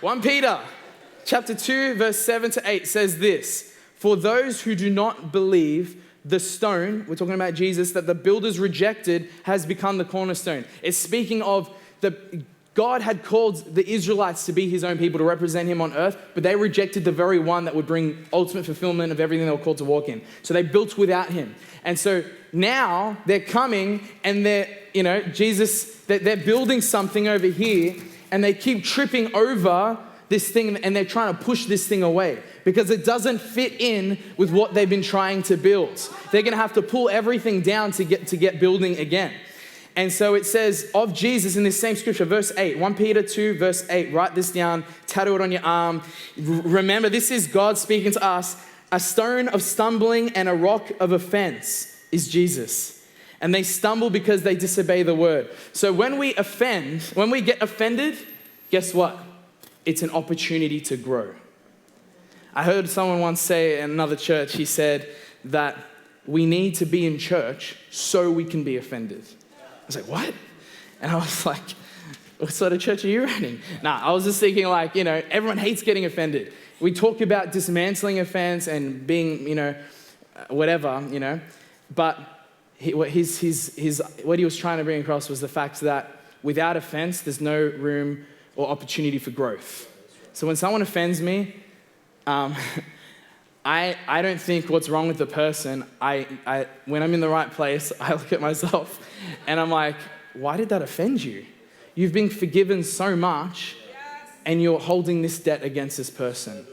1 Peter chapter 2, verse 7 to 8 says this: for those who do not believe, the stone, we're talking about Jesus, that the builders rejected has become the cornerstone. It's speaking of God had called the Israelites to be his own people, to represent him on earth, but they rejected the very one that would bring ultimate fulfillment of everything they were called to walk in. So they built without him. And so now they're coming and they're building something over here, and they keep tripping over this thing, and they're trying to push this thing away because it doesn't fit in with what they've been trying to build. They're going to have to pull everything down to get building again. And so it says of Jesus in this same scripture, verse 8, 1 Peter 2, verse 8, write this down, tattoo it on your arm. Remember, this is God speaking to us. A stone of stumbling and a rock of offense is Jesus. And they stumble because they disobey the word. So when we get offended, guess what? It's an opportunity to grow. I heard someone once say in another church, he said that we need to be in church so we can be offended. I was like, what? And I was like, what sort of church are you running? I was just thinking everyone hates getting offended. We talk about dismantling offense and being, whatever, but what he was trying to bring across was the fact that without offense, there's no room or opportunity for growth. So when someone offends me, I don't think what's wrong with the person. When I'm in the right place, I look at myself and I'm like, why did that offend you? You've been forgiven so much and you're holding this debt against this person.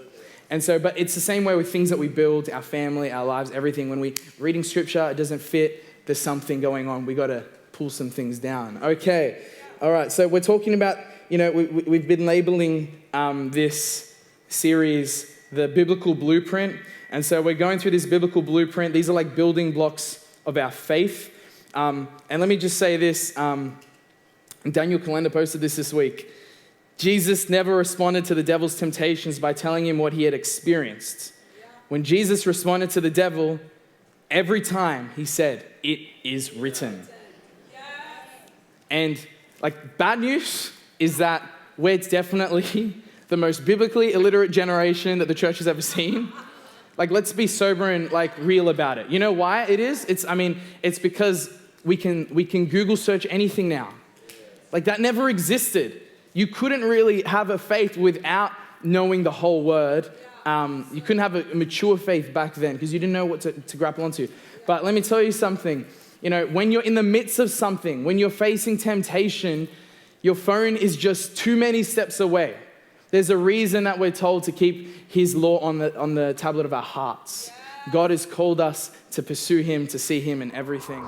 And so, but it's the same way with things that we build, our family, our lives, everything. When we're reading scripture, it doesn't fit, there's something going on. We got to pull some things down. Okay, all right, so we're talking about, we've been labeling this series the biblical blueprint. And so we're going through this biblical blueprint. These are like building blocks of our faith. And let me just say this. Daniel Calendar posted this week. Jesus never responded to the devil's temptations by telling him what he had experienced. When Jesus responded to the devil, every time he said, "It is written." And bad news is that we're definitely the most biblically illiterate generation that the church has ever seen. Let's be sober and real about it. You know why it is? It's because we can Google search anything now. That never existed. You couldn't really have a faith without knowing the whole word. You couldn't have a mature faith back then because you didn't know what to grapple onto. But let me tell you something. When you're in the midst of something, when you're facing temptation, your phone is just too many steps away. There's a reason that we're told to keep his law on the tablet of our hearts. God has called us to pursue him, to see him in everything.